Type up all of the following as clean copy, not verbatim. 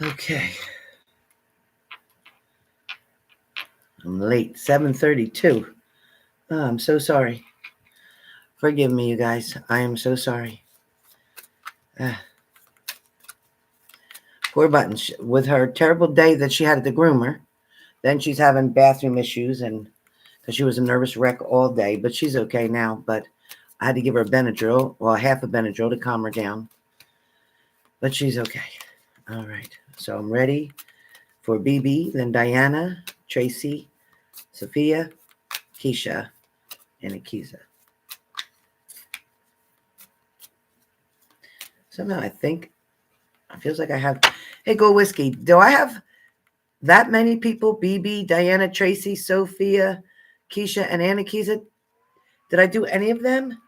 Okay. I'm late. 7:32. Oh, I'm so sorry. Forgive me, you guys. I am so sorry. Poor Buttons. With her terrible day that she had at the groomer, then she's having bathroom issues, and because she was a nervous wreck all day. But she's okay now. But I had to give her a Benadryl, well, half a Benadryl to calm her down. But she's okay. All right. So I'm ready for BB, then Diana, Tracy, Sophia, Keisha, and Akiza. Somehow I think it feels like I have. Hey, Go Whiskey. Do I have that many people? BB, Diana, Tracy, Sophia, Keisha, and Akiza. Did I do any of them?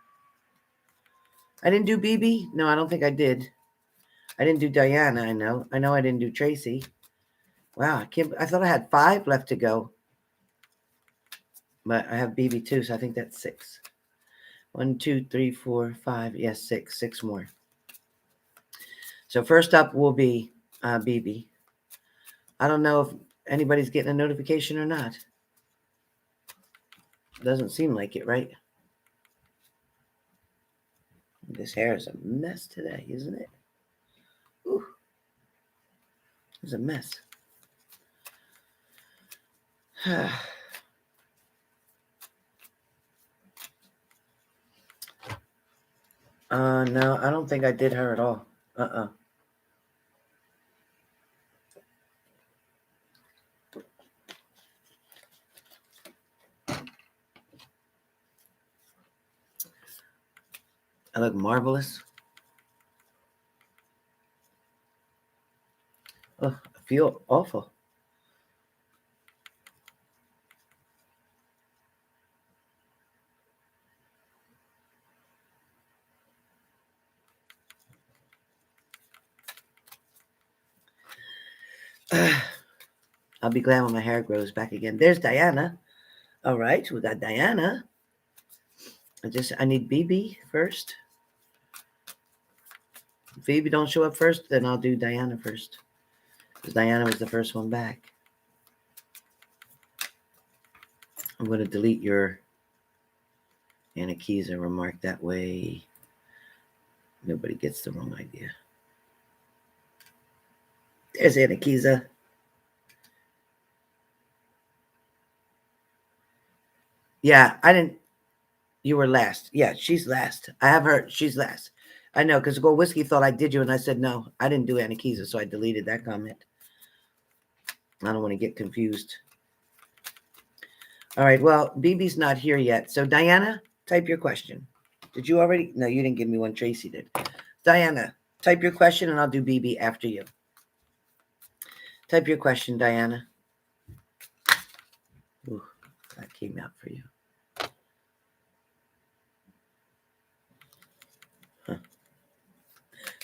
I didn't do BB. No, I don't think I did. I didn't do Diana. I know I didn't do Tracy. Wow, I thought I had 5 left to go. But I have BB too, so I think that's 6. 1, 2, 3, 4, 5. Yes, 6. 6 more. So first up will be BB. I don't know if anybody's getting a notification or not. Doesn't seem like it, right? This hair is a mess today, isn't it? Ooh. It's a mess. No, I don't think I did her at all. I look marvelous. Oh, I feel awful. I'll be glad when my hair grows back again. There's Diana. All right, we got Diana. I need BB first. If BB don't show up first, then I'll do Diana first. Because Diana was the first one back. I'm going to delete your Anakiza remark. That way nobody gets the wrong idea. There's Anakiza. Yeah, I didn't. You were last. Yeah, she's last. I have her. She's last. I know, because Gold Whiskey thought I did you, and I said, no, I didn't do Anakiza, so I deleted that comment. I don't want to get confused. All right, well, BB's not here yet. So, Diana, type your question. Did you already? No, you didn't give me one. Tracy did. Diana, type your question, and I'll do BB after you. Type your question, Diana. Ooh, that came out for you. Huh.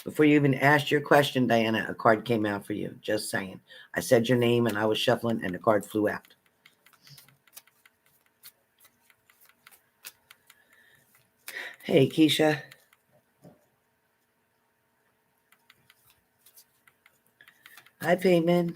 Before you even asked your question, Diana, a card came out for you. Just saying. I said your name, and I was shuffling, and the card flew out. Hey, Keisha. Hi, Payman.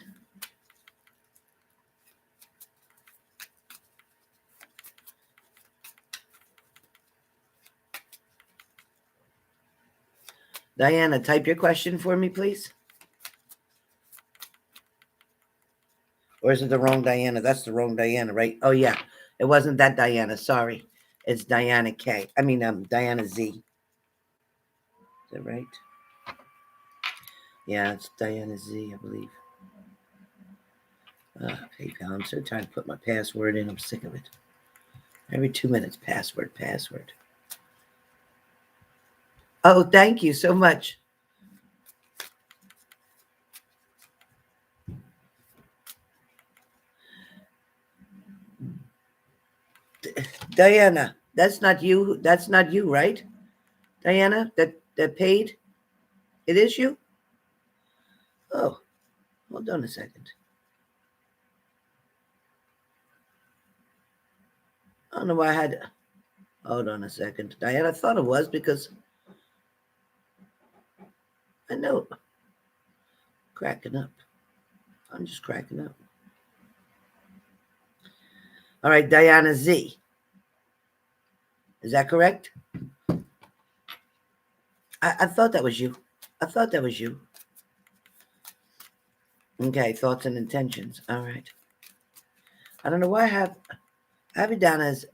Diana, type your question for me, please. Or is it the wrong Diana? That's the wrong Diana, right? Oh, yeah. It wasn't that Diana. Sorry. It's Diana K. I mean, Diana Z. Is that right? Yeah, it's Diana Z, I believe. PayPal. I'm so tired to put my password in. I'm sick of it. Every 2 minutes, password. Oh, thank you so much. Diana, that's not you. That's not you, right? Diana, that paid? It is you? Oh, hold on a second. I don't know why I had. Hold on a second. Diana, I thought it was because I know. Cracking up. I'm just cracking up. All right, Diana Z. Is that correct? I thought that was you. I thought that was you. Okay, thoughts and intentions. All right. I don't know why I have it down as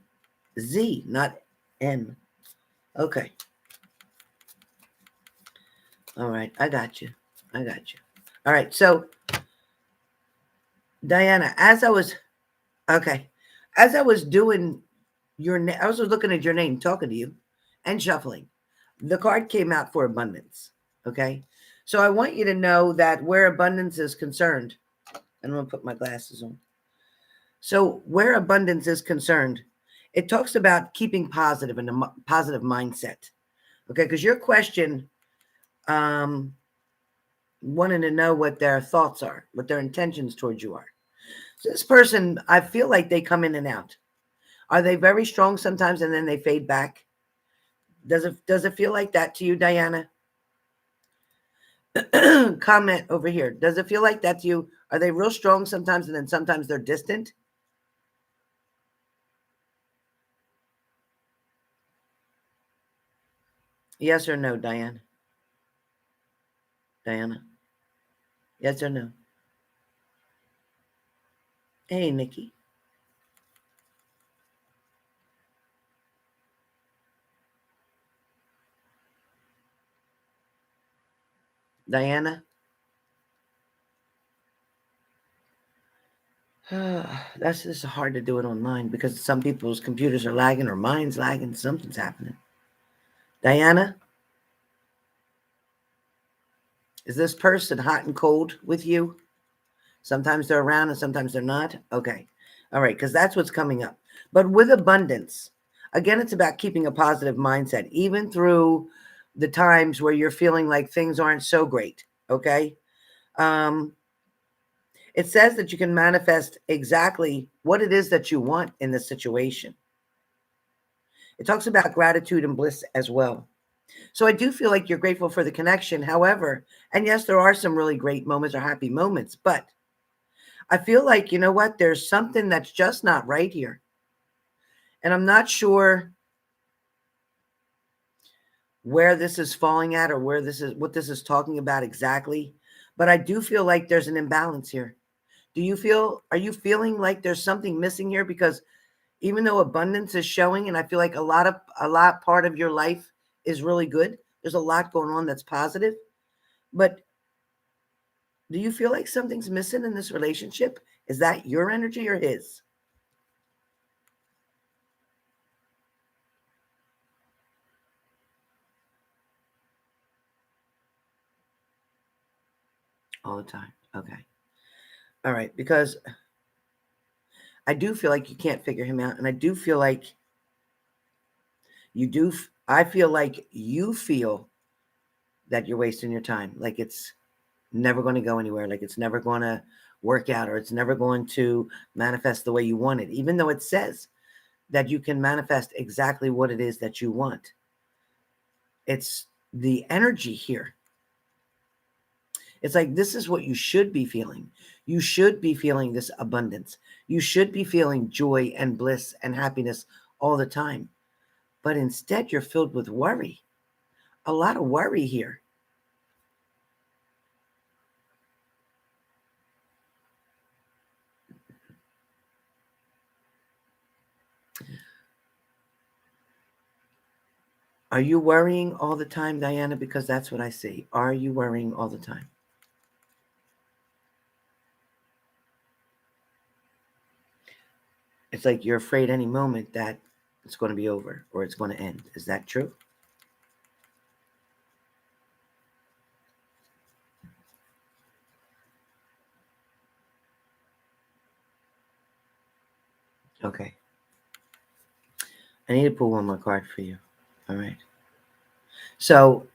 Z, not M. Okay. All right. I got you. I got you. All right. So, Diana, as I was doing I was looking at your name, talking to you, and shuffling. The card came out for abundance. Okay. So I want you to know that where abundance is concerned, and I'm going to put my glasses on. So where abundance is concerned, it talks about keeping positive and a positive mindset. Okay. Because your question, wanting to know what their thoughts are, what their intentions towards you are. So this person, I feel like they come in and out. Are they very strong sometimes and then they fade back? Does it feel like that to you, Diana? Comment over here. Does it feel like that to you? Are they real strong sometimes and then sometimes they're distant? Yes or no, Diana? Diana? Yes or no? Hey, Nikki. Diana? That's just hard to do it online because some people's computers are lagging or mine's lagging. Something's happening. Diana? Is this person hot and cold with you? Sometimes they're around and sometimes they're not. Okay. All right. Because that's what's coming up. But with abundance, again, it's about keeping a positive mindset, even through the times where you're feeling like things aren't so great. Okay. Um, it says that you can manifest exactly what it is that you want in the situation. It talks about gratitude and bliss as well. So I do feel like you're grateful for the connection. However, and yes, there are some really great moments or happy moments, but I feel like, you know what? There's something that's just not right here. And I'm not sure where this is falling at or what this is talking about exactly. But I do feel like there's an imbalance here. Are you feeling like there's something missing here? Because even though abundance is showing, and I feel like a lot part of your life is really good, there's a lot going on that's positive. But do you feel like something's missing in this relationship? Is that your energy or his? All the time. Okay. All right. Because I do feel like you can't figure him out. And I do feel like I feel like you feel that you're wasting your time. Like it's never going to go anywhere. Like it's never going to work out or it's never going to manifest the way you want it, even though it says that you can manifest exactly what it is that you want. It's the energy here. It's like this is what you should be feeling. You should be feeling this abundance. You should be feeling joy and bliss and happiness all the time. But instead, you're filled with worry. A lot of worry here. Are you worrying all the time, Diana? Because that's what I see. Are you worrying all the time? It's like you're afraid any moment that it's going to be over or it's going to end. Is that true? Okay. I need to pull one more card for you. All right. So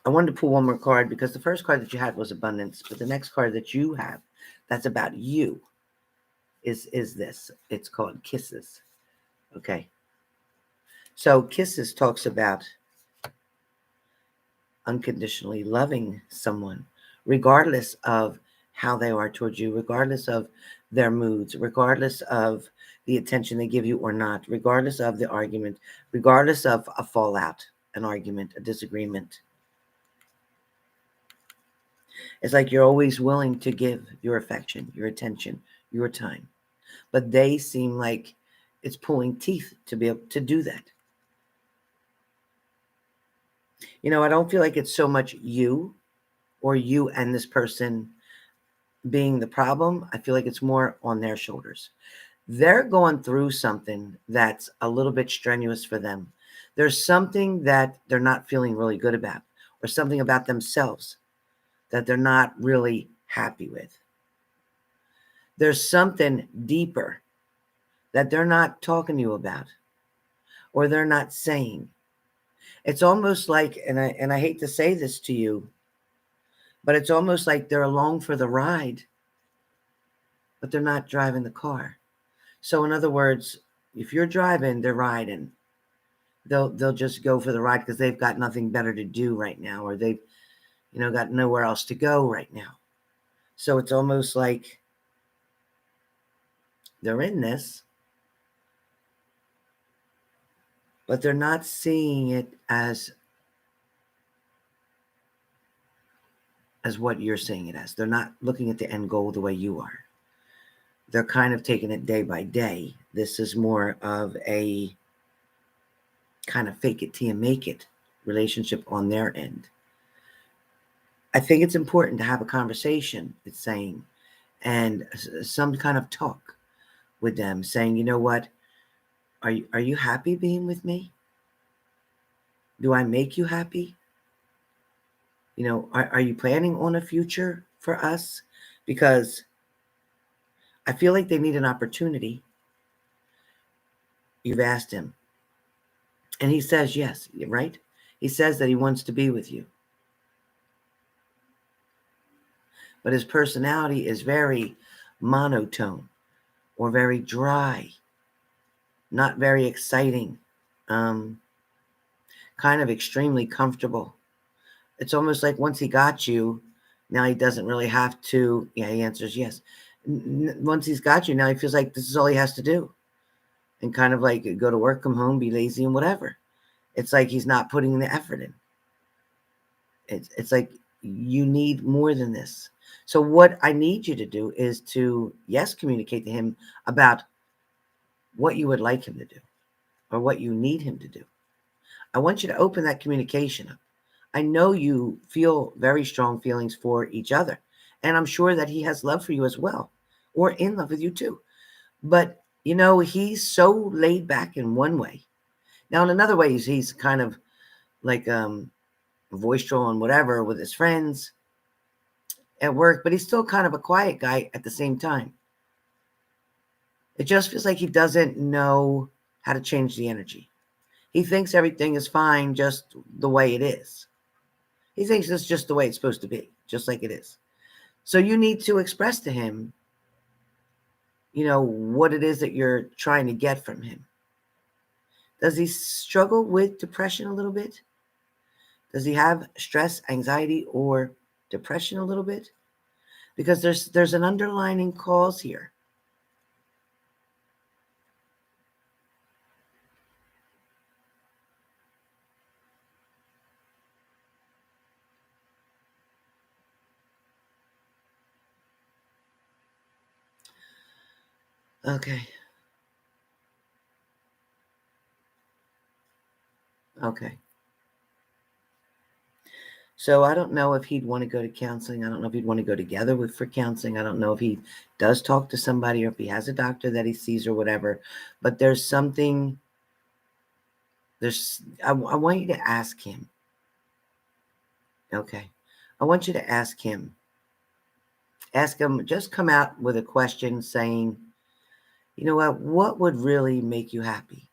I wanted to pull one more card because the first card that you had was abundance, but the next card that you have that's about you is this. It's called kisses. Okay. So kisses talks about unconditionally loving someone, regardless of how they are towards you, regardless of their moods, regardless of the attention they give you or not, regardless of the argument, regardless of a fallout, an argument, a disagreement. It's like you're always willing to give your affection, your attention, your time. But they seem like it's pulling teeth to be able to do that. I don't feel like it's so much you or you and this person being the problem. I feel like it's more on their shoulders. They're going through something that's a little bit strenuous for them. There's something that they're not feeling really good about, or something about themselves that they're not really happy with. There's something deeper that they're not talking to you about, or they're not saying. It's almost like, and I hate to say this to you, but it's almost like they're along for the ride, but they're not driving the car. So in other words, if you're driving, they're riding. They'll just go for the ride because they've got nothing better to do right now, or they've got nowhere else to go right now. So it's almost like they're in this, but they're not seeing it as what you're seeing it as. They're not looking at the end goal the way you are. They're kind of taking it day by day. This is more of a kind of fake it till you make it relationship on their end. I think it's important to have a conversation, it's saying, and some kind of talk with them, saying, you know what, are you happy being with me? Do I make you happy? Are you planning on a future for us? Because I feel like they need an opportunity. You've asked him, and he says yes, right? He says that he wants to be with you. But his personality is very monotone or very dry, not very exciting, kind of extremely comfortable. It's almost like once he got you, now he doesn't really have to. Yeah, he answers yes. Once he's got you, now he feels like this is all he has to do. And kind of like go to work, come home, be lazy and whatever. It's like he's not putting the effort in. It's like you need more than this. So what I need you to do is to, yes, communicate to him about what you would like him to do or what you need him to do. I want you to open that communication up. I know you feel very strong feelings for each other, and I'm sure that he has love for you as well, or in love with you too. But, he's so laid back in one way. Now, in another way, he's kind of like boisterous and whatever with his friends at work, but he's still kind of a quiet guy at the same time. It just feels like he doesn't know how to change the energy. He thinks everything is fine just the way it is. He thinks it's just the way it's supposed to be, just like it is. So you need to express to him, what it is that you're trying to get from him. Does he struggle with depression a little bit? Does he have stress, anxiety, or depression a little bit? Because there's an underlining cause here. Okay. Okay. So I don't know if he'd want to go to counseling. I don't know if he'd want to go together for counseling. I don't know if he does talk to somebody or if he has a doctor that he sees or whatever. But there's something. I want you to ask him. Okay. I want you to ask him. Ask him, just come out with a question saying, you know what would really make you happy?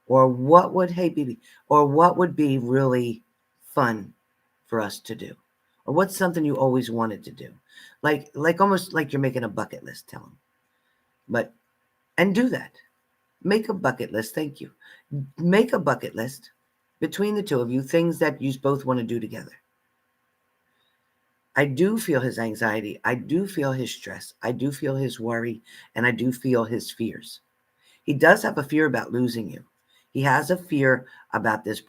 Or what would, hey, baby, or what would be really fun for us to do? Or what's something you always wanted to do? Like almost like you're making a bucket list, tell him. And do that. Make a bucket list. Thank you. Make a bucket list between the two of you, things that you both want to do together. I do feel his anxiety. I do feel his stress. I do feel his worry. And I do feel his fears. He does have a fear about losing you. He has a fear about this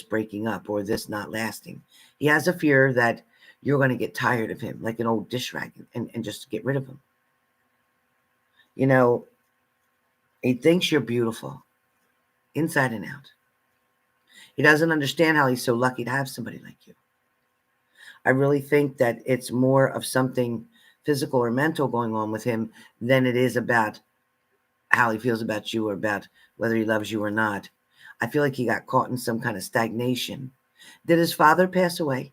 breaking up or this not lasting. He has a fear that you're going to get tired of him like an old dish rag and just get rid of him. You know, he thinks you're beautiful inside and out. He doesn't understand how he's so lucky to have somebody like you. I really think that it's more of something physical or mental going on with him than it is about how he feels about you or about whether he loves you or not. I feel like he got caught in some kind of stagnation. Did his father pass away?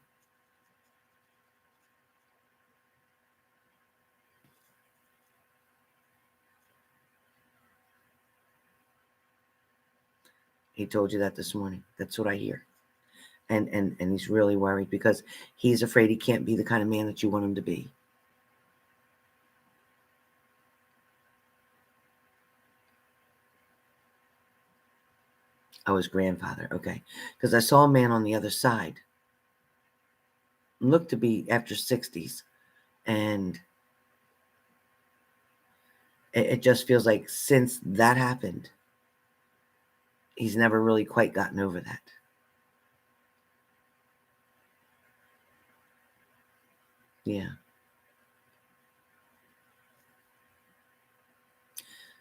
He told you that this morning. That's what I hear. And he's really worried because he's afraid he can't be the kind of man that you want him to be. Oh, his grandfather. Okay. Because I saw a man on the other side. Looked to be after 60s. And it just feels like since that happened, he's never really quite gotten over that. Yeah.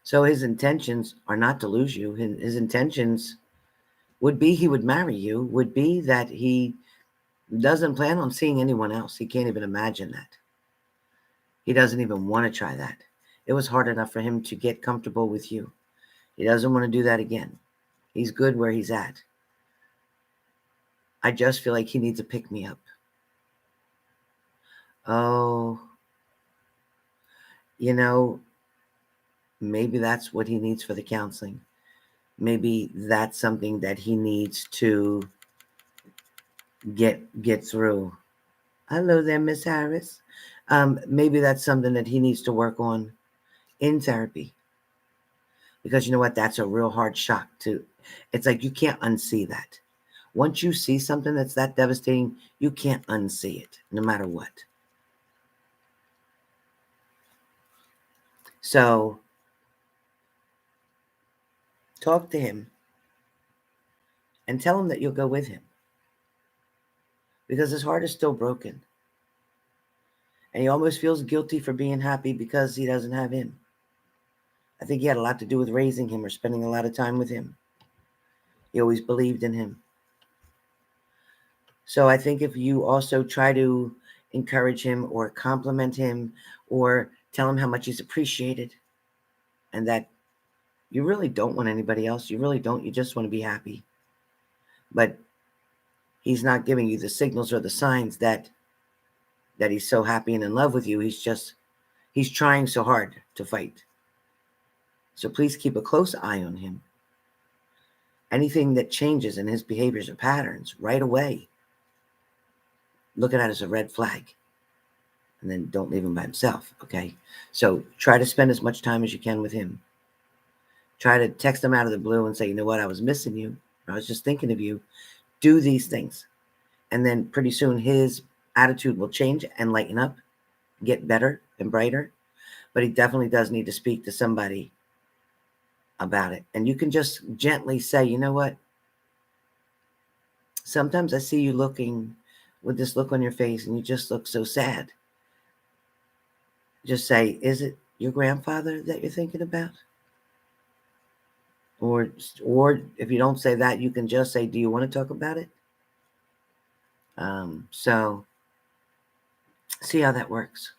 So his intentions are not to lose you. His intentions would be he would marry you, would be that he doesn't plan on seeing anyone else. He can't even imagine that. He doesn't even want to try that. It was hard enough for him to get comfortable with you. He doesn't want to do that again. He's good where he's at. I just feel like he needs a pick me up. Oh, you know, maybe that's what he needs for the counseling. Maybe that's something that he needs to get through. Hello there, Miss Harris. Maybe that's something that he needs to work on in therapy. Because you know what? That's a real hard shock to. It's like you can't unsee that. Once you see something that's that devastating, you can't unsee it, no matter what. So talk to him and tell him that you'll go with him. Because his heart is still broken. And he almost feels guilty for being happy because he doesn't have him. I think he had a lot to do with raising him or spending a lot of time with him. He always believed in him. So I think if you also try to encourage him or compliment him or tell him how much he's appreciated and that you really don't want anybody else, you really don't, you just want to be happy. But he's not giving you the signals or the signs that he's so happy and in love with you. He's trying so hard to fight. So please keep a close eye on him. Anything that changes in his behaviors or patterns right away, look at that as a red flag. And then don't leave him by himself, okay? So try to spend as much time as you can with him. Try to text him out of the blue and say, you know what, I was missing you. I was just thinking of you. Do these things. And then pretty soon his attitude will change and lighten up, get better and brighter. But he definitely does need to speak to somebody about it. And you can just gently say, you know what? Sometimes I see you looking with this look on your face and you just look so sad. Just say, is it your grandfather that you're thinking about? Or if you don't say that, you can just say, do you want to talk about it? So see how that works.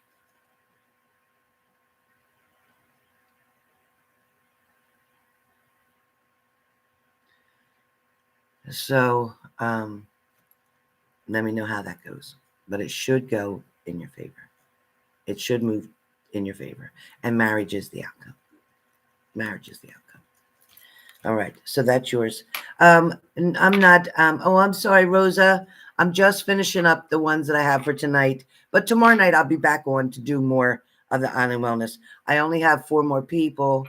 So let me know how that goes. But it should go in your favor. It should move in your favor. And marriage is the outcome. Marriage is the outcome. All right. So that's yours. I'm not, I'm sorry, Rosa. I'm just finishing up the ones that I have for tonight. But tomorrow night, I'll be back on to do more of the Island Wellness. I only have 4 more people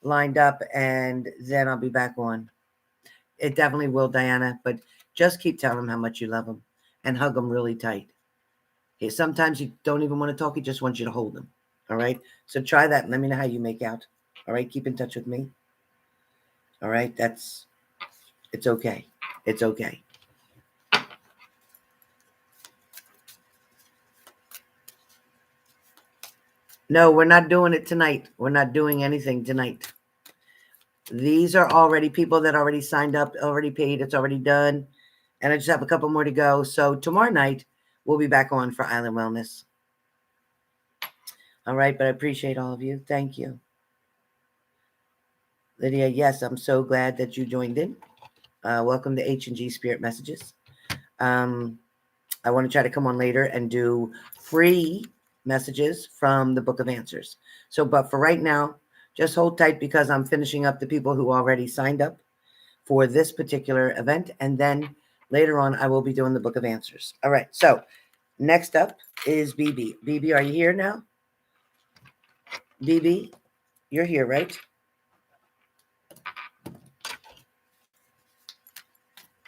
lined up, and then I'll be back on. It definitely will, Diana. But just keep telling them how much you love them and hug them really tight. Sometimes you don't even want to talk. He just wants you to hold him. All right. So try that and let me know how you make out. All right. Keep in touch with me. All right. It's okay. It's okay. No, we're not doing it tonight. We're not doing anything tonight. These are already people that already signed up, already paid. It's already done. And I just have a couple more to go. So tomorrow night, we'll be back on for Island Wellness. All right. But I appreciate all of you. Thank you. Lydia, yes, I'm so glad that you joined in. Welcome to H&G Spirit Messages. I want to try to come on later and do free messages from the Book of Answers. So, but for right now, just hold tight because I'm finishing up the people who already signed up for this particular event. And then later on, I will be doing the Book of Answers. All right. So next up is BB. BB, are you here now? BB, you're here, right?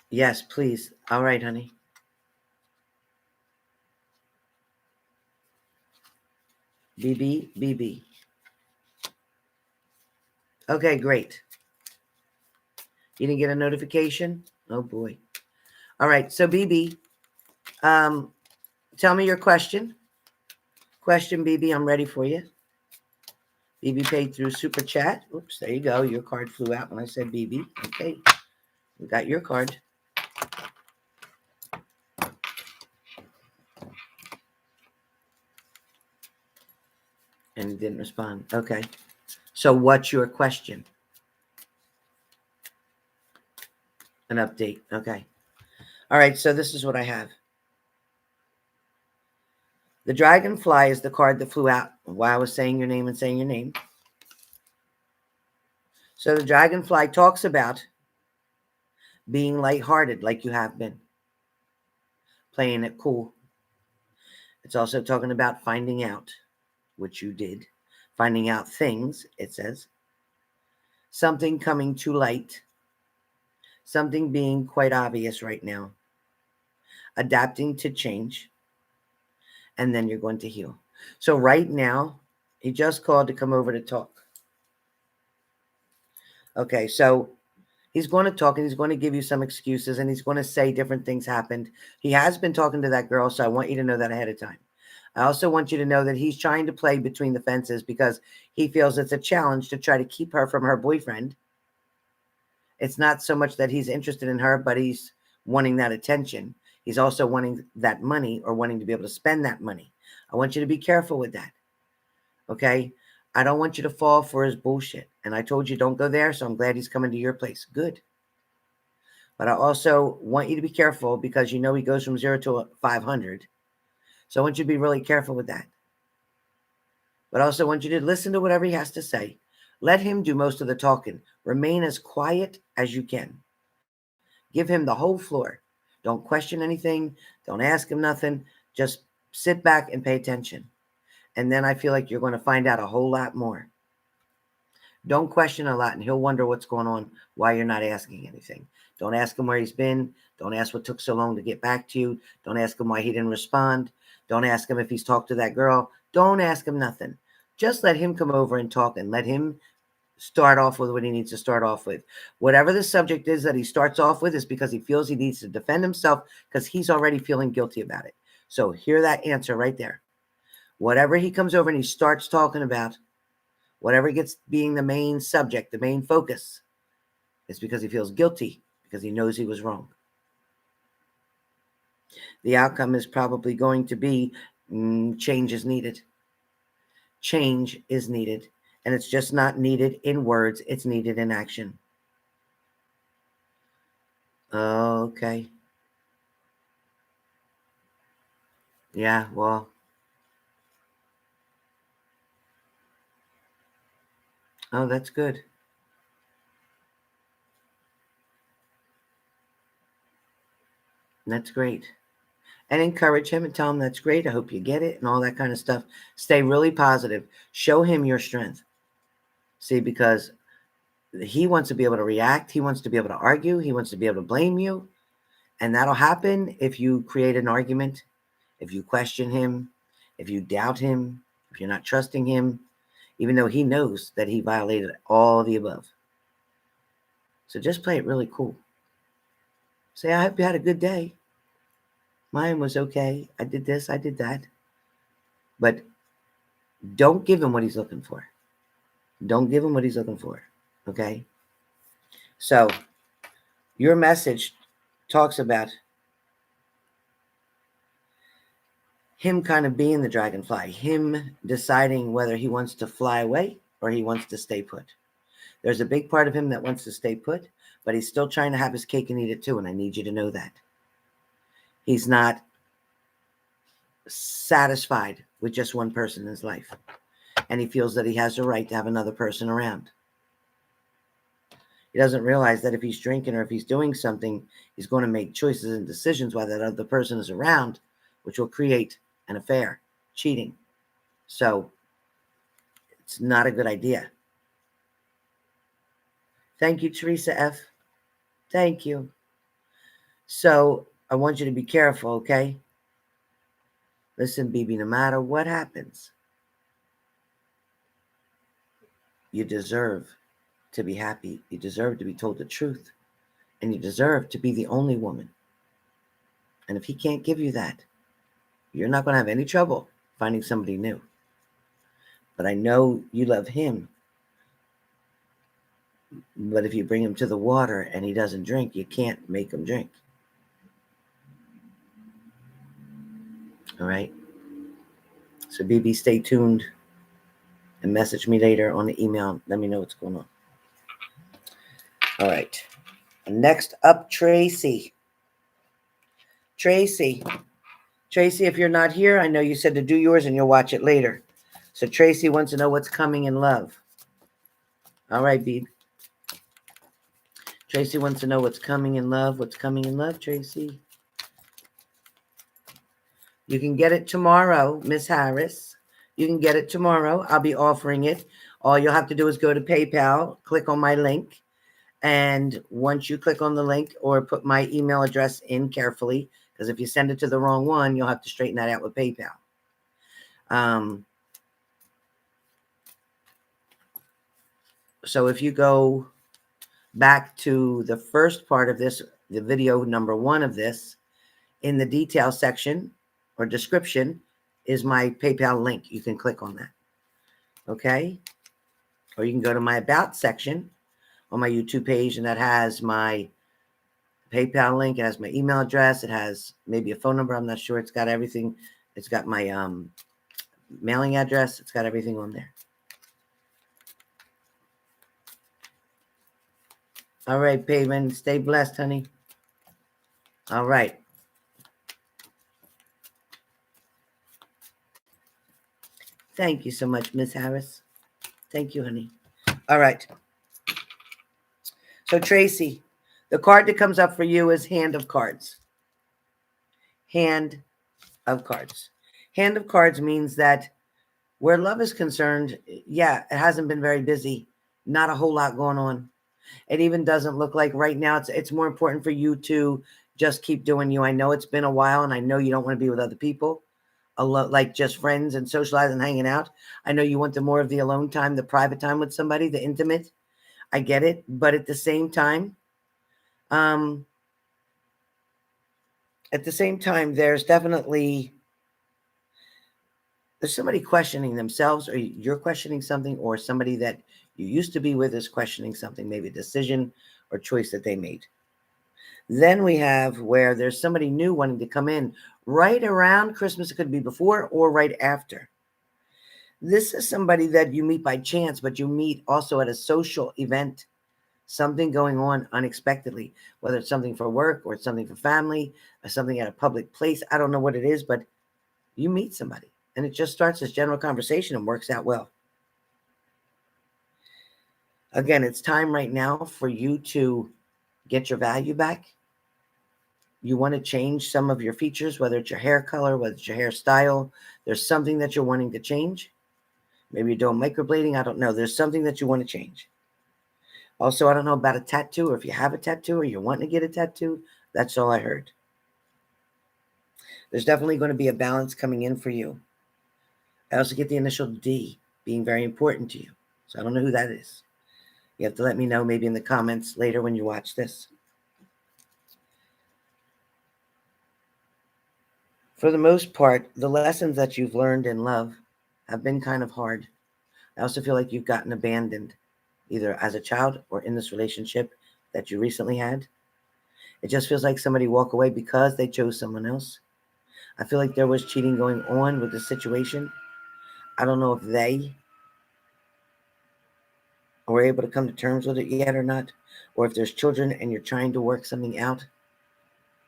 Yes, please. All right, honey. BB. Okay, great. You didn't get a notification? Oh boy. All right. So BB, tell me your question. Question, BB. I'm ready for you. BB paid through Super Chat. Oops, there you go. Your card flew out when I said BB. Okay. We got your card. And it didn't respond. Okay. So what's your question? An update. Okay. All right. So this is what I have. The dragonfly is the card that flew out while I was saying your name and saying your name. So the dragonfly talks about being lighthearted like you have been. Playing it cool. It's also talking about finding out, which you did. Finding out things, it says. Something coming to light. Something being quite obvious right now. Adapting to change. And then you're going to heal. So right now, he just called to come over to talk. Okay, so he's going to talk and he's going to give you some excuses and he's going to say different things happened. He has been talking to that girl, so I want you to know that ahead of time. I also want you to know that he's trying to play between the fences because he feels it's a challenge to try to keep her from her boyfriend. It's not so much that he's interested in her, but he's wanting that attention. He's also wanting that money or wanting to be able to spend that money. I want you to be careful with that. Okay? I don't want you to fall for his bullshit. And I told you don't go there, so I'm glad he's coming to your place. Good. But I also want you to be careful because you know he goes from 0 to 500. So I want you to be really careful with that. But I also want you to listen to whatever he has to say. Let him do most of the talking. Remain as quiet as you can. Give him the whole floor. Don't question anything. Don't ask him nothing. Just sit back and pay attention. And then I feel like you're going to find out a whole lot more. Don't question a lot, and he'll wonder what's going on, why you're not asking anything. Don't ask him where he's been. Don't ask what took so long to get back to you. Don't ask him why he didn't respond. Don't ask him if he's talked to that girl. Don't ask him nothing. Just let him come over and talk and let him start off with what he needs to start off with. Whatever the subject is that he starts off with is because he feels he needs to defend himself because he's already feeling guilty about it. So hear that answer right there. Whatever he comes over and he starts talking about, whatever gets being the main subject, the main focus, is because he feels guilty because he knows he was wrong. The outcome is probably going to be change is needed. Change is needed. And it's just not needed in words. It's needed in action. Okay. Yeah, well. Oh, that's good. That's great. And encourage him and tell him that's great. I hope you get it and all that kind of stuff. Stay really positive. Show him your strength. See, because he wants to be able to react. He wants to be able to argue. He wants to be able to blame you. And that'll happen if you create an argument if you question him, if you doubt him, if you're not trusting him, even though he knows that he violated all the above. So just play it really cool. Say, I hope you had a good day. Mine was okay. I did this, I did that. But don't give him what he's looking for. Don't give him what he's looking for. Okay? So your message talks about him kind of being the dragonfly, him deciding whether he wants to fly away or he wants to stay put. There's a big part of him that wants to stay put, but he's still trying to have his cake and eat it too, and I need you to know that. He's not satisfied with just one person in his life, and he feels that he has the right to have another person around. He doesn't realize that if he's drinking or if he's doing something, he's going to make choices and decisions while that other person is around, which will create an affair, cheating. So it's not a good idea. Thank you, Teresa F. Thank you. So I want you to be careful, okay? Listen, BB, no matter what happens, you deserve to be happy. You deserve to be told the truth. And you deserve to be the only woman. And if he can't give you that, you're not going to have any trouble finding somebody new. But I know you love him. But if you bring him to the water and he doesn't drink, you can't make him drink. All right? So, BB, stay tuned and message me later on the email. Let me know what's going on. All right. Next up, Tracy. Tracy, if you're not here, I know you said to do yours and you'll watch it later. So Tracy wants to know what's coming in love. All right, Beeb. Tracy wants to know what's coming in love. What's coming in love, Tracy? You can get it tomorrow, Miss Harris. You can get it tomorrow. I'll be offering it. All you'll have to do is go to PayPal, click on my link. And once you click on the link or put my email address in carefully, because if you send it to the wrong one, you'll have to straighten that out with PayPal. So if you go back to the first part of this, the video number 1 of this, in the detail section or description is my PayPal link. You can click on that. Okay? Or you can go to my About section on my YouTube page, and that has my PayPal link. It has my email address. It has maybe a phone number. I'm not sure. It's got everything. It's got my mailing address. It's got everything on there. All right, Payman. Stay blessed, honey. All right. Thank you so much, Miss Harris. Thank you, honey. All right. So, Tracy, the card that comes up for you is Hand of Cards. Hand of Cards. Hand of Cards means that where love is concerned, yeah, it hasn't been very busy. Not a whole lot going on. It even doesn't look like right now it's more important for you to just keep doing you. I know it's been a while, and I know you don't want to be with other people, like just friends and socializing, hanging out. I know you want the more of the alone time, the private time with somebody, the intimate. I get it. But at the same time, there's definitely somebody questioning themselves, or you're questioning something, or somebody that you used to be with is questioning something, maybe a decision or choice that they made. Then we have where there's somebody new wanting to come in right around Christmas. It could be before or right after. This is somebody that you meet by chance, but you meet also at a social event, something going on unexpectedly, whether it's something for work or it's something for family or something at a public place. I don't know what it is, but you meet somebody and it just starts as general conversation and works out well. Again, it's time right now for you to get your value back. You want to change some of your features, whether it's your hair color, whether it's your hairstyle. There's something that you're wanting to change. Maybe you're doing microblading. I don't know. There's something that you want to change. Also, I don't know about a tattoo, or if you have a tattoo or you're wanting to get a tattoo. That's all I heard. There's definitely going to be a balance coming in for you. I also get the initial D being very important to you. So I don't know who that is. You have to let me know maybe in the comments later when you watch this. For the most part, the lessons that you've learned in love have been kind of hard. I also feel like you've gotten abandoned, either as a child or in this relationship that you recently had. It just feels like somebody walked away because they chose someone else. I feel like there was cheating going on with the situation. I don't know if they were able to come to terms with it yet or not, or if there's children and you're trying to work something out.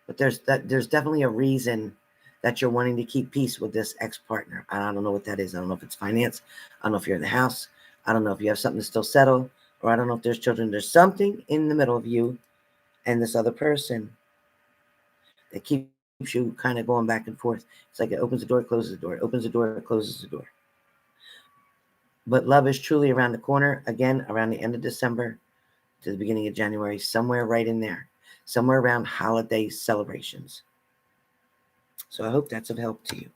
But there's definitely a reason that you're wanting to keep peace with this ex-partner. I don't know what that is. I don't know if it's finance. I don't know if you're in the house. I don't know if you have something to still settle, or I don't know if there's children. There's something in the middle of you and this other person that keeps you kind of going back and forth. It's like it opens the door, closes the door, it opens the door, closes the door. But love is truly around the corner, again, around the end of December to the beginning of January, somewhere right in there, somewhere around holiday celebrations. So I hope that's of help to you.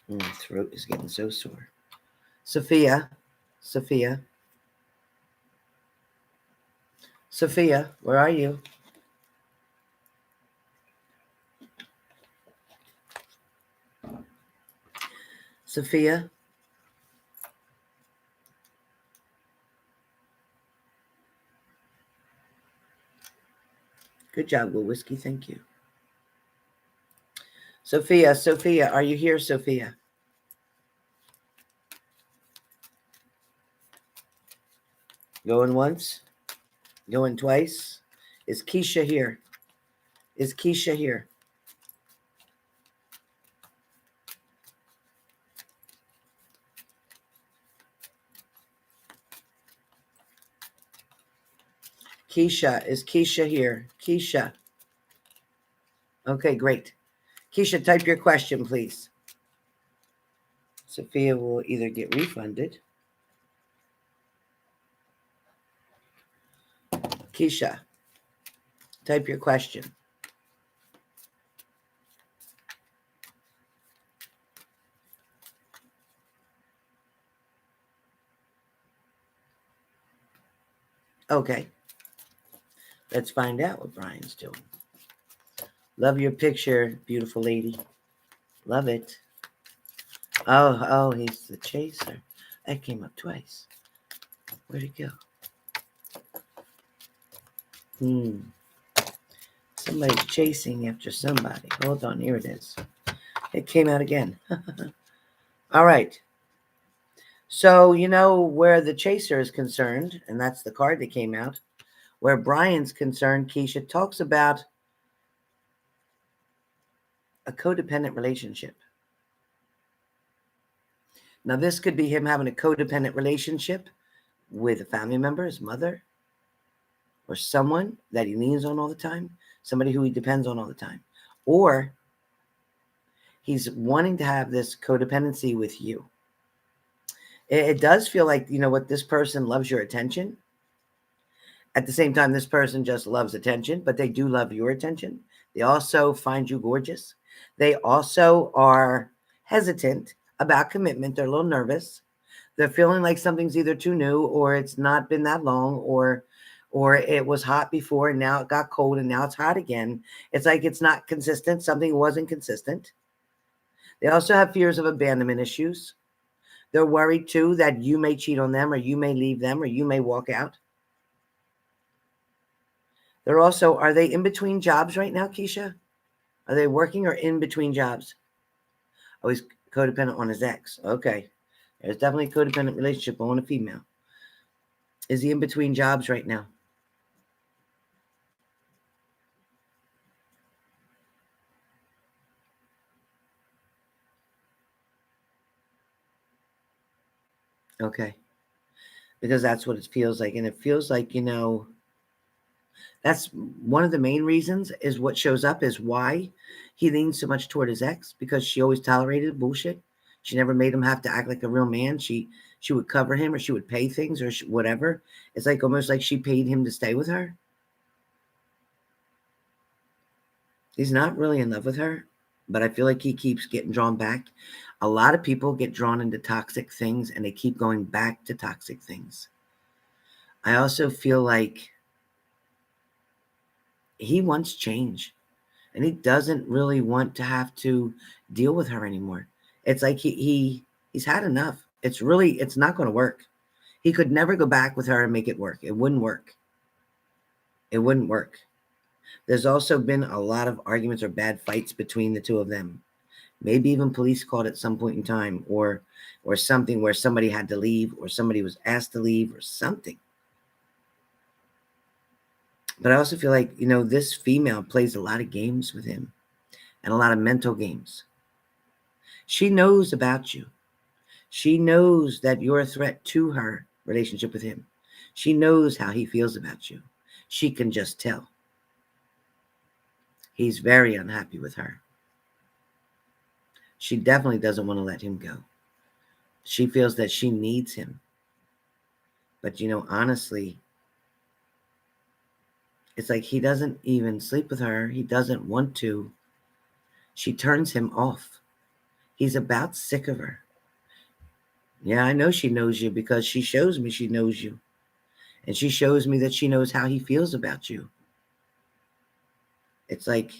My throat is getting so sore. Sophia, where are you? Sophia? Good job, Will Whiskey. Thank you. Sophia, are you here, Sophia? Going once? Going twice? Is Keisha here? Is Keisha here? Keisha, is Keisha here? Keisha. Okay, great. Keisha, type your question, please. Sophia will either get refunded. Keisha, type your question. Okay. Let's find out what Brian's doing. Love your picture, beautiful lady. Love it. Oh, he's the chaser. That came up twice. Where'd it go? Somebody's chasing after somebody. Hold on, here it is. It came out again. All right. So, you know where the chaser is concerned, and that's the card that came out. Where Brian's concerned, Keisha talks about a codependent relationship. Now, this could be him having a codependent relationship with a family member, his mother, or someone that he leans on all the time, somebody who he depends on all the time. Or he's wanting to have this codependency with you. It does feel like, you know what, this person loves your attention. At the same time, this person just loves attention, but they do love your attention. They also find you gorgeous. They also are hesitant about commitment. They're a little nervous. They're feeling like something's either too new or it's not been that long, or it was hot before and now it got cold and now it's hot again. It's like it's not consistent. Something wasn't consistent. They also have fears of abandonment issues. They're worried too that you may cheat on them, or you may leave them, or you may walk out. They're also, are they in between jobs right now, Keisha? Are they working or in between jobs? Oh, he's codependent on his ex. Okay. There's definitely a codependent relationship on a female. Is he in between jobs right now? Okay. Because that's what it feels like. And it feels like, you know, that's one of the main reasons is what shows up is why he leans so much toward his ex, because she always tolerated bullshit. She never made him have to act like a real man. She would cover him, or she would pay things, or whatever. It's like almost like she paid him to stay with her. He's not really in love with her, but I feel like he keeps getting drawn back. A lot of people get drawn into toxic things and they keep going back to toxic things. I also feel like he wants change and he doesn't really want to have to deal with her anymore. It's like he's had enough. It's not going to work. He could never go back with her and make it work. It wouldn't work. It wouldn't work. There's also been a lot of arguments or bad fights between the two of them. Maybe even police called at some point in time, or something where somebody had to leave or somebody was asked to leave or something. But I also feel like, this female plays a lot of games with him and a lot of mental games. She knows about you. She knows that you're a threat to her relationship with him. She knows how he feels about you. She can just tell. He's very unhappy with her. She definitely doesn't want to let him go. She feels that she needs him. But, honestly, it's like he doesn't even sleep with her. He doesn't want to. She turns him off. He's about sick of her. Yeah, I know she knows you because she shows me she knows you. And she shows me that she knows how he feels about you. It's like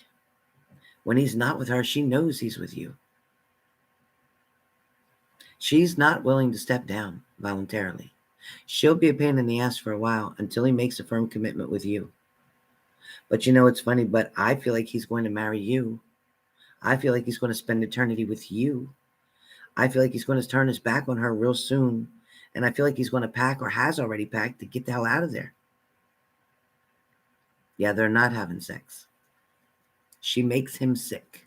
when he's not with her, she knows he's with you. She's not willing to step down voluntarily. She'll be a pain in the ass for a while until he makes a firm commitment with you. But it's funny, but I feel like he's going to marry you. I feel like he's going to spend eternity with you. I feel like he's going to turn his back on her real soon. And I feel like he's going to pack or has already packed to get the hell out of there. Yeah, they're not having sex. She makes him sick.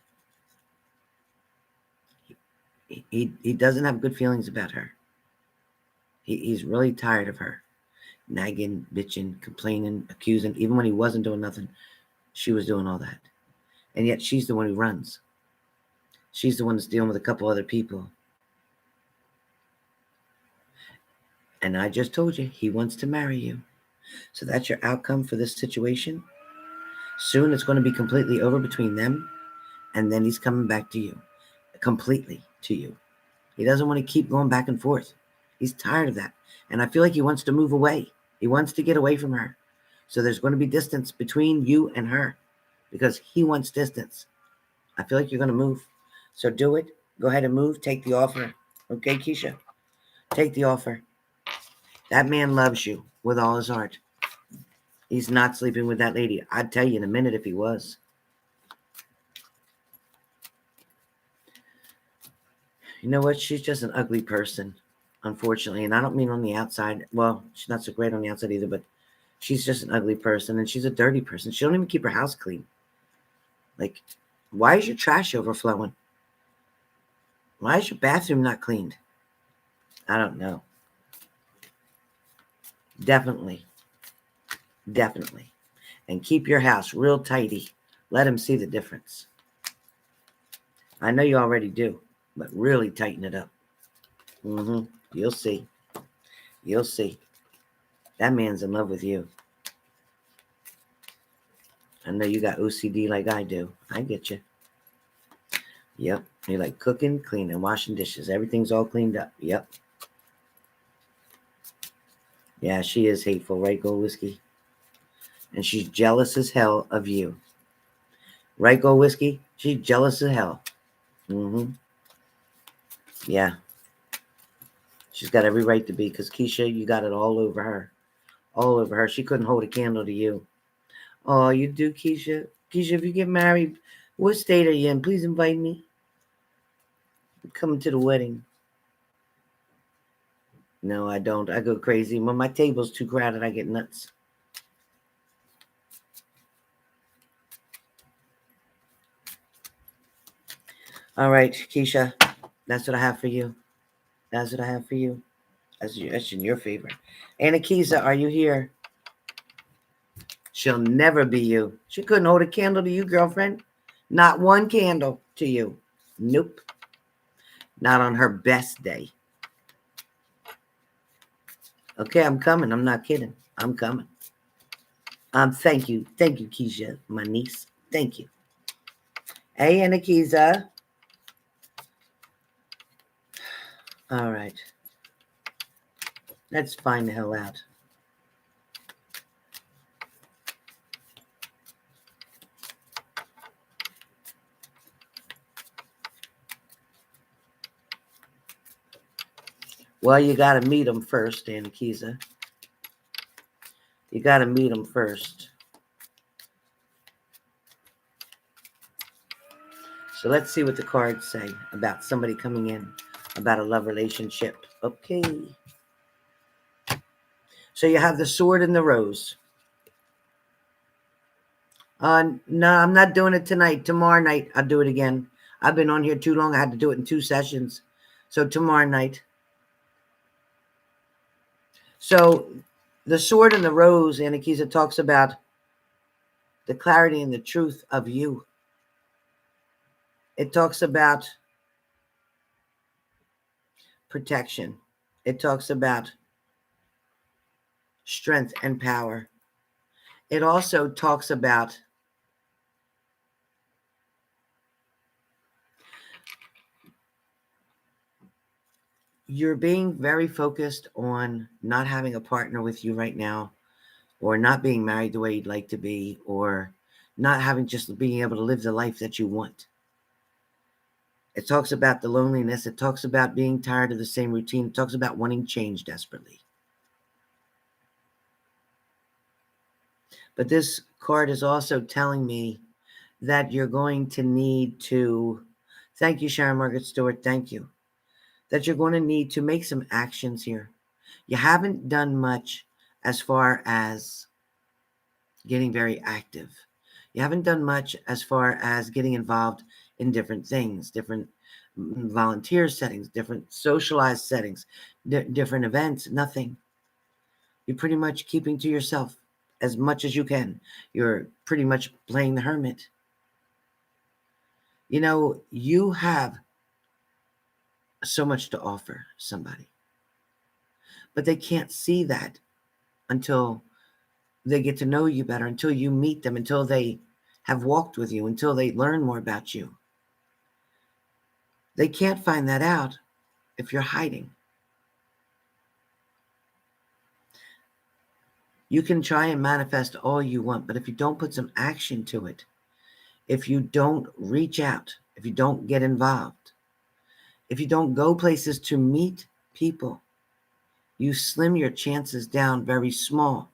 He doesn't have good feelings about her. He's really tired of her. Nagging, bitching, complaining, accusing. Even when he wasn't doing nothing, she was doing all that. And yet she's the one who runs. She's the one that's dealing with a couple other people. And I just told you, he wants to marry you. So that's your outcome for this situation. Soon it's going to be completely over between them. And then he's coming back to you. Completely to you. He doesn't want to keep going back and forth. He's tired of that. And I feel like he wants to move away. He wants to get away from her. So there's going to be distance between you and her because he wants distance. I feel like you're going to move. So do it. Go ahead and move. Take the offer. Okay, Keisha? Take the offer. That man loves you with all his heart. He's not sleeping with that lady. I'd tell you in a minute if he was. You know what? She's just an ugly person, unfortunately. And I don't mean on the outside. Well, she's not so great on the outside either, but she's just an ugly person. And she's a dirty person. She don't even keep her house clean. Like, why is your trash overflowing? Why is your bathroom not cleaned? I don't know. Definitely. And keep your house real tidy. Let him see the difference. I know you already do, but really tighten it up. You'll see. You'll see. That man's in love with you. I know you got OCD like I do. I get you. Yep. You like cooking, cleaning, washing dishes. Everything's all cleaned up. Yep. Yeah, she is hateful, right, Gold Whiskey? And she's jealous as hell of you. Right, Gold Whiskey? She's jealous as hell. Yeah. She's got every right to be because Keisha, you got it all over her. All over her. She couldn't hold a candle to you. Oh, you do, Keisha? Keisha, if you get married, what state are you in? Please invite me. I'm coming to the wedding. No, I don't. I go crazy. When my table's too crowded, I get nuts. All right, Keisha, that's what I have for you. That's what I have for you. That's in your favor. Anakiza, are you here? She'll never be you. She couldn't hold a candle to you, girlfriend. Not one candle to you. Nope. Not on her best day. Okay, I'm coming. I'm not kidding. I'm coming. Thank you. Thank you, Keisha, my niece. Thank you. Hey, Anakiza. All right. Let's find the hell out. Well, you got to meet them first, Anakiza. You got to meet them first. So let's see what the cards say about somebody coming in, about a love relationship. Okay. So you have the sword and the rose. No, I'm not doing it tonight. Tomorrow night, I'll do it again. I've been on here too long. I had to do it in 2 sessions. So tomorrow night. So the sword and the rose, Anakiza, talks about the clarity and the truth of you. It talks about protection. It talks about strength and power. It also talks about you're being very focused on not having a partner with you right now, or not being married the way you'd like to be, or not having just being able to live the life that you want. It talks about the loneliness. It talks about being tired of the same routine. It talks about wanting change desperately. But this card is also telling me that you're going to need to, thank you, Sharon Margaret Stewart, thank you, that you're going to need to make some actions here. You haven't done much as far as getting very active. You haven't done much as far as getting involved in different things, different volunteer settings, different socialized settings, different events, nothing. You're pretty much keeping to yourself as much as you can. You're pretty much playing the hermit. You know, you have so much to offer somebody, but they can't see that until they get to know you better, until you meet them, until they have walked with you, until they learn more about you. They can't find that out if you're hiding. You can try and manifest all you want, but if you don't put some action to it, if you don't reach out, if you don't get involved, if you don't go places to meet people, you slim your chances down very small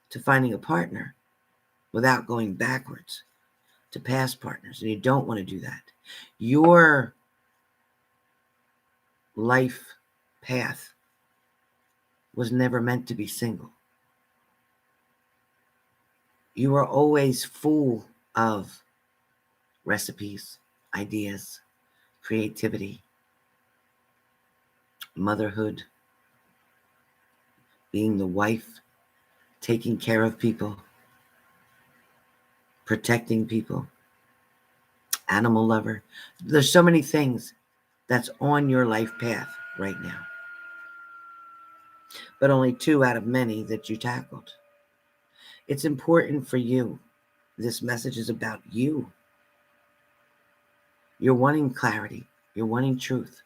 to finding a partner without going backwards to past partners. And you don't want to do that. Your life path was never meant to be single. You are always full of recipes, ideas, creativity, motherhood, being the wife, taking care of people, protecting people, animal lover. There's so many things that's on your life path right now, but only 2 out of many that you tackled. It's important for you. This message is about you. You're wanting clarity. You're wanting truth.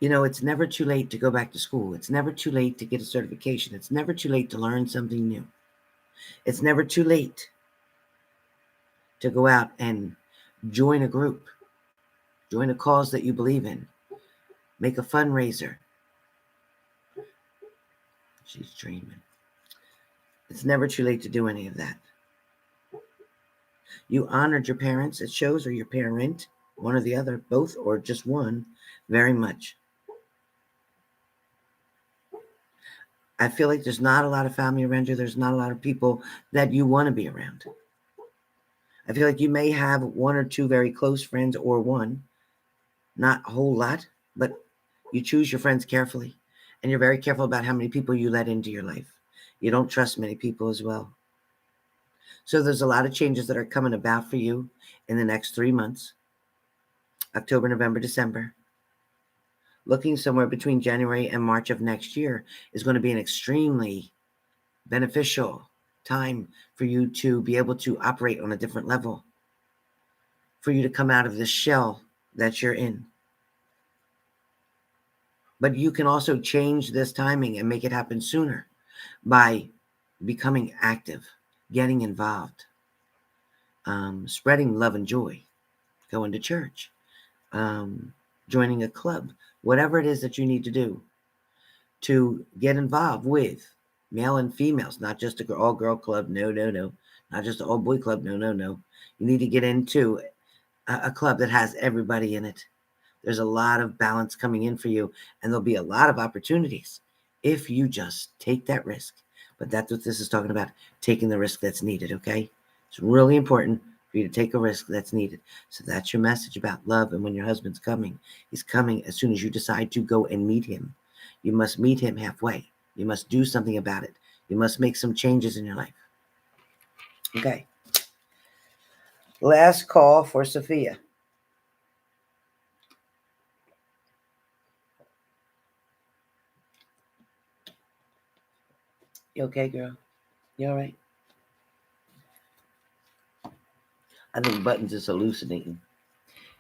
You know, it's never too late to go back to school. It's never too late to get a certification. It's never too late to learn something new. It's never too late to go out and join a group, join a cause that you believe in, make a fundraiser. She's dreaming. It's never too late to do any of that. You honored your parents, it shows, or your parent, one or the other, both, or just one, very much. I feel like there's not a lot of family around you. There's not a lot of people that you want to be around. I feel like you may have 1 or 2 very close friends, or one, not a whole lot, but you choose your friends carefully, and you're very careful about how many people you let into your life. You don't trust many people as well. So there's a lot of changes that are coming about for you in the next 3 months, October, November, December. Looking somewhere between January and March of next year is going to be an extremely beneficial time for you to be able to operate on a different level, for you to come out of this shell that you're in. But you can also change this timing and make it happen sooner by becoming active, getting involved, spreading love and joy, going to church, joining a club, whatever it is that you need to do to get involved with male and females, not just an all-girl club. No. Not just an all-boy club. No. You need to get into a club that has everybody in it. There's a lot of balance coming in for you, and there'll be a lot of opportunities if you just take that risk. But that's what this is talking about, taking the risk that's needed, okay? It's really important for you to take a risk that's needed. So that's your message about love. And when your husband's coming, he's coming as soon as you decide to go and meet him. You must meet him halfway. You must do something about it. You must make some changes in your life. Okay. Last call for Sophia. You okay, girl? You all right? I think Buttons is hallucinating.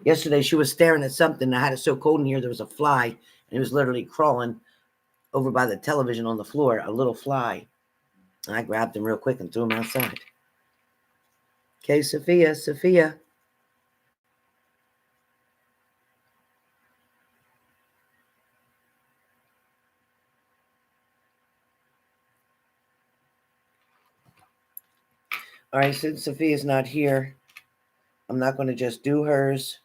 Yesterday, she was staring at something. I had it so cold in here, there was a fly, and it was literally crawling over by the television on the floor, a little fly. And I grabbed him real quick and threw him outside. Okay, Sophia. All right, since Sophia's not here, I'm not going to just do hers.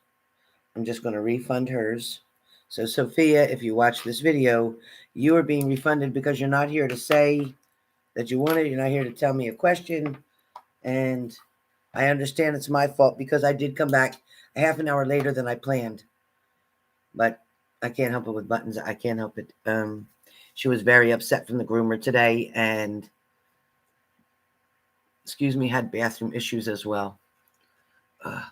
I'm just going to refund hers. So, Sophia, if you watch this video, you are being refunded because you're not here to say that you want it. You're not here to tell me a question. And I understand it's my fault because I did come back a half an hour later than I planned. But I can't help it with Buttons. I can't help it. She was very upset from the groomer today and, had bathroom issues as well. I'll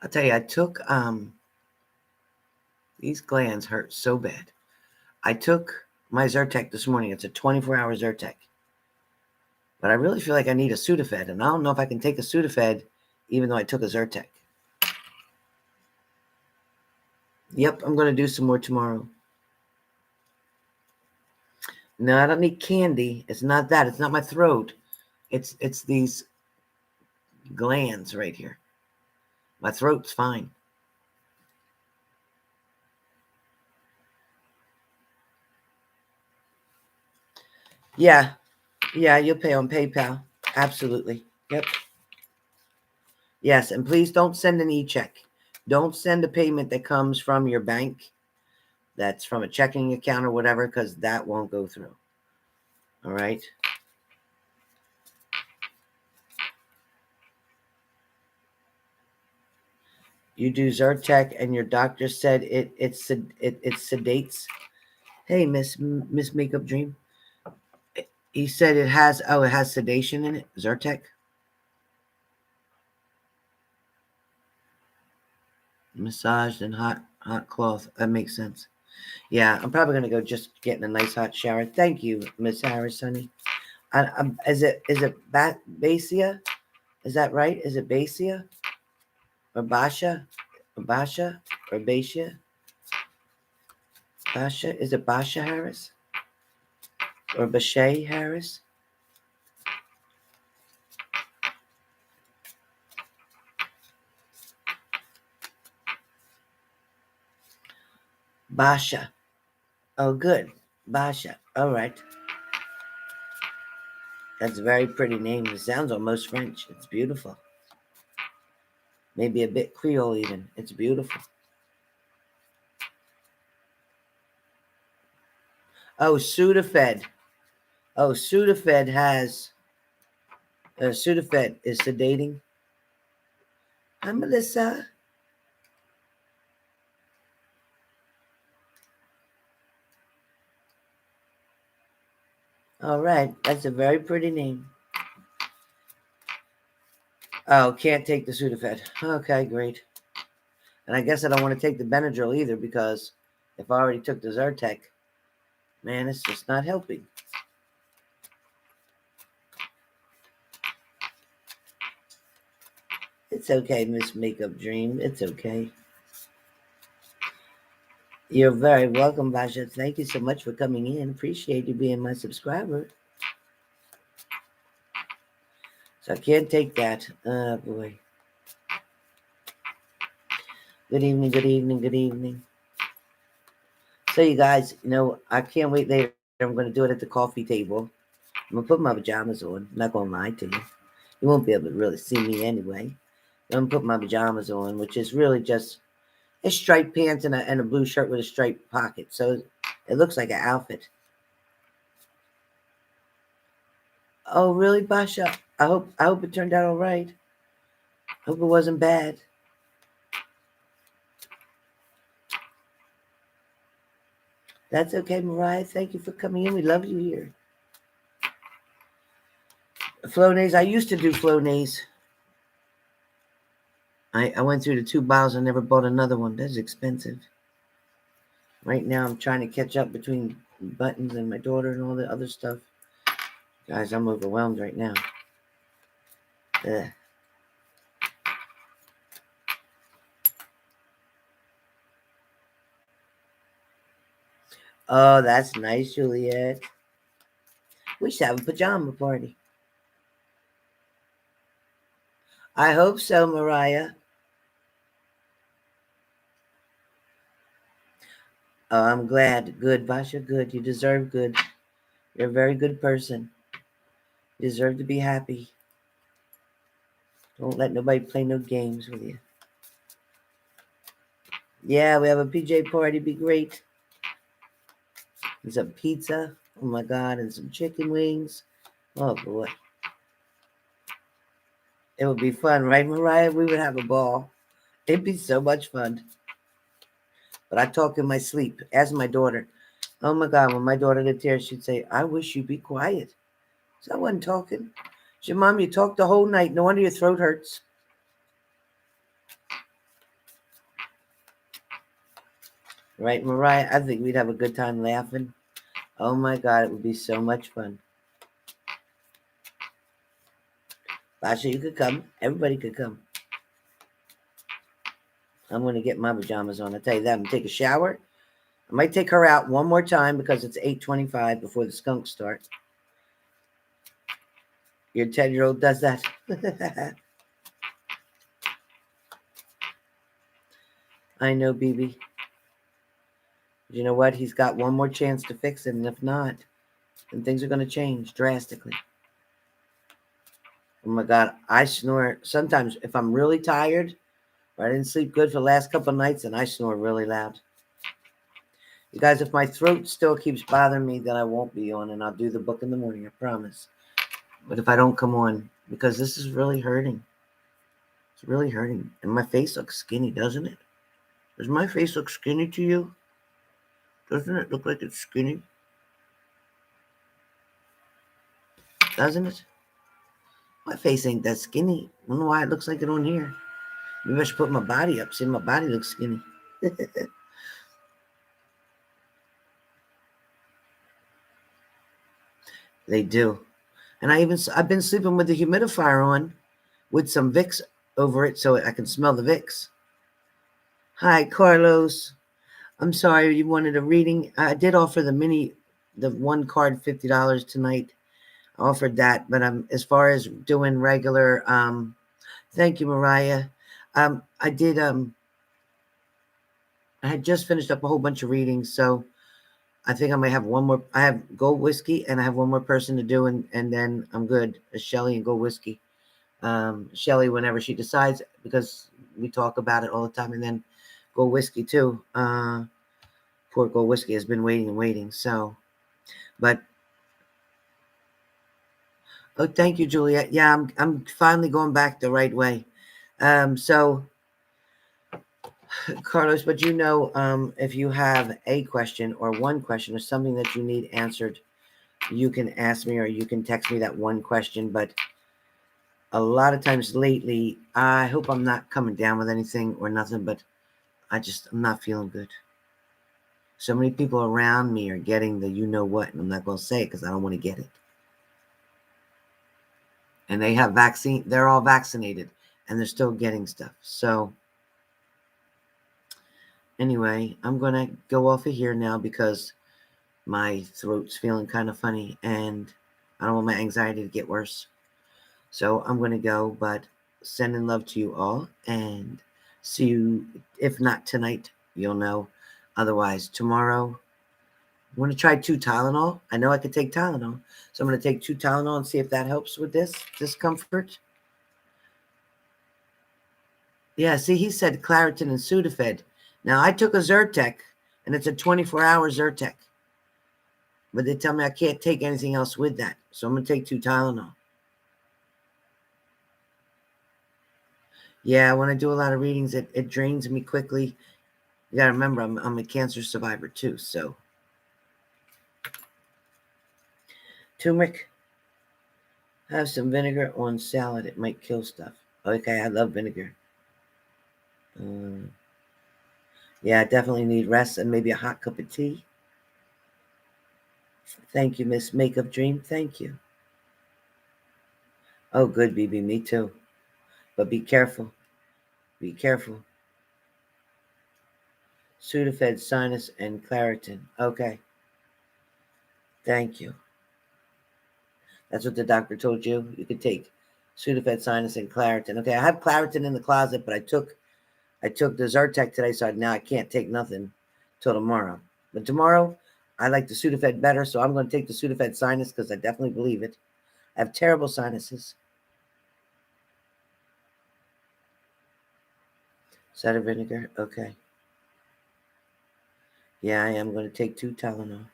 tell you, I took, these glands hurt so bad. I took my Zyrtec this morning. It's a 24-hour Zyrtec. But I really feel like I need a Sudafed, and I don't know if I can take a Sudafed even though I took a Zyrtec. Yep, I'm going to do some more tomorrow. No, I don't need candy. It's not that. It's not my throat. It's these glands right here. My throat's fine. Yeah, you'll pay on PayPal. Absolutely. Yep. Yes, and please don't send an e-check. Don't send a payment that comes from your bank, that's from a checking account or whatever, because that won't go through. All right? You do Zyrtec, and your doctor said it sedates. Hey, Miss Makeup Dream. He said it has sedation in it. Zyrtec. Massaged and hot cloth. That makes sense. Yeah, I'm probably gonna go just get in a nice hot shower. Thank you, Miss Harris, honey. Is it Basia? Is that right? Is it Basia or Basha? Or Basha or Basia? Basha? Is it Basha Harris or Bashay Harris? Basha. Oh, good. Basha. All right. That's a very pretty name. It sounds almost French. It's beautiful. Maybe a bit Creole even. It's beautiful. Oh, Sudafed. Oh, Sudafed has... Sudafed is sedating. Hi, Melissa. All right. That's a very pretty name. Oh, can't take the Sudafed. Okay, great. And I guess I don't want to take the Benadryl either because if I already took the Zyrtec, man, it's just not helping. It's okay, Miss Makeup Dream. It's okay. You're very welcome, Basha. Thank you so much for coming in. Appreciate you being my subscriber. So I can't take that. Oh, boy. Good evening, good evening, good evening. So, you guys, I can't wait later. I'm going to do it at the coffee table. I'm going to put my pajamas on. I'm not going to lie to you. You won't be able to really see me anyway. I'm going to put my pajamas on, which is really just a striped pants and a blue shirt with a striped pocket. So it looks like an outfit. Oh, really, Basha? I hope it turned out all right. Hope it wasn't bad. That's okay, Mariah. Thank you for coming in. We love you here. Flonase. I used to do Flonase. I went through the 2 bottles. I never bought another one. That's expensive. Right now, I'm trying to catch up between buttons and my daughter and all the other stuff. Guys, I'm overwhelmed right now. Ugh. Oh, that's nice, Juliet. We should have a pajama party. I hope so, Mariah. Oh, I'm glad. Good, Basha. Good. You deserve good. You're a very good person. You deserve to be happy. Don't let nobody play no games with you. Yeah, we have a PJ party. Be great. And some pizza. Oh my God. And some chicken wings. Oh boy. It would be fun, right, Mariah? We would have a ball. It'd be so much fun. But I talk in my sleep. Ask my daughter. Oh my God. When my daughter lived here, she'd say, I wish you'd be quiet. So I wasn't talking. She said, Mom, you talked the whole night. No wonder your throat hurts. Right, Mariah? I think we'd have a good time laughing. Oh my God, it would be so much fun. Basha, you could come. Everybody could come. I'm going to get my pajamas on. I'll tell you that. I'm going to take a shower. I might take her out one more time because it's 8:25 before the skunks start. Your 10-year-old does that. I know, BB. You know what? He's got one more chance to fix it, and if not, then things are going to change drastically. Oh my God, I snore. Sometimes if I'm really tired or I didn't sleep good for the last couple of nights, and I snore really loud. You guys, if my throat still keeps bothering me, then I won't be on, and I'll do the book in the morning, I promise. But if I don't come on, because this is really hurting. It's really hurting. And my face looks skinny, doesn't it? Does my face look skinny to you? Doesn't it look like it's skinny? Doesn't it? My face ain't that skinny. I don't know why it looks like it on here. Maybe I should put my body up. See, my body looks skinny. They do. And I've been sleeping with the humidifier on with some Vicks over it so I can smell the Vicks. Hi, Carlos. I'm sorry you wanted a reading. I did offer the one card $50 tonight. I offered that, but as far as doing regular, thank you, Mariah. I did I had just finished up a whole bunch of readings, so I think I might have one more. I have Gold Whiskey, and I have one more person to do, and then I'm good. Shelly and Gold Whiskey. Shelly, whenever she decides, because we talk about it all the time, and then Gold Whiskey too. Poor Gold Whiskey has been waiting and waiting. So, but oh, thank you, Juliet. Yeah, I'm finally going back the right way. So Carlos, but if you have a question or one question or something that you need answered, you can ask me or you can text me that one question. But a lot of times lately, I hope I'm not coming down with anything or nothing, but I'm not feeling good. So many people around me are getting the you know what, and I'm not going to say it because I don't want to get it. And they have vaccine. They're all vaccinated, and they're still getting stuff. So anyway, I'm going to go off of here now because my throat's feeling kind of funny and I don't want my anxiety to get worse. So I'm going to go, but sending love to you all and see you. If not tonight, you'll know. Otherwise, tomorrow, I'm going to try 2 Tylenol. I know I could take Tylenol. So I'm going to take 2 Tylenol and see if that helps with this discomfort. Yeah, see, he said Claritin and Sudafed. Now, I took a Zyrtec, and it's a 24-hour Zyrtec. But they tell me I can't take anything else with that. So I'm going to take 2 Tylenol. Yeah, when I do a lot of readings, it drains me quickly. You got to remember, I'm a cancer survivor too, so. Turmeric. Have some vinegar on salad. It might kill stuff. Okay, I love vinegar. Yeah, I definitely need rest and maybe a hot cup of tea. Thank you, Miss Makeup Dream. Thank you. Oh, good, BB. Me too. But be careful. Be careful. Sudafed, sinus, and Claritin. Okay. Thank you. That's what the doctor told you. You could take Sudafed, sinus, and Claritin. Okay, I have Claritin in the closet, but I took the Zyrtec today, so now I can't take nothing till tomorrow. But tomorrow, I like the Sudafed better, so I'm going to take the Sudafed sinus because I definitely believe it. I have terrible sinuses. Cider vinegar, okay. Yeah, I am going to take 2 Tylenol.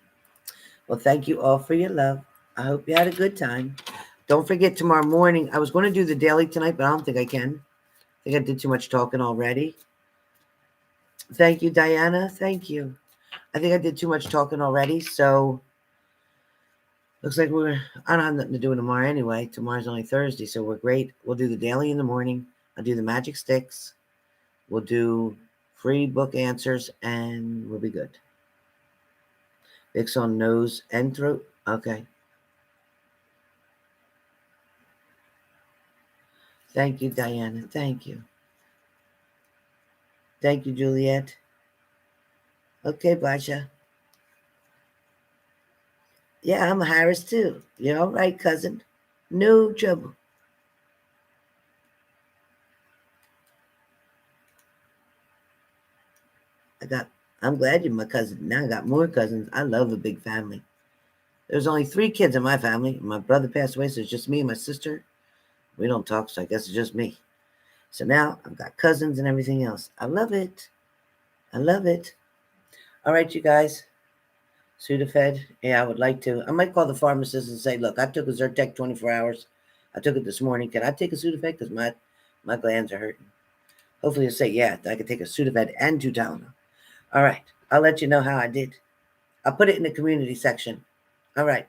Well, thank you all for your love. I hope you had a good time. Don't forget tomorrow morning. I was going to do the daily tonight, but I don't think I can. I think I did too much talking already. Thank you, Diana. Thank you. I think I did too much talking already, so looks like I don't have nothing to do tomorrow anyway. Tomorrow's only Thursday, so we're great. We'll do the daily in the morning. I'll do the magic sticks. We'll do free book answers, and we'll be good. Fix on nose and throat. Okay. Thank you, Diana. Thank you. Thank you, Juliet. Okay, Basha. Yeah, I'm a Harris too. You're all right, cousin. No trouble. I'm glad you're my cousin. Now I got more cousins. I love a big family. There's only 3 kids in my family. My brother passed away, so it's just me and my sister. We don't talk, so I guess it's just me. So now I've got cousins and everything else. I love it. I love it. All right, you guys. Sudafed. Yeah, I would like to. I might call the pharmacist and say, look, I took a Zyrtec 24 hours. I took it this morning. Can I take a Sudafed? Because my glands are hurting. Hopefully they'll say, yeah, I can take a Sudafed and 2 Tylenol. All right. I'll let you know how I did. I'll put it in the community section. All right.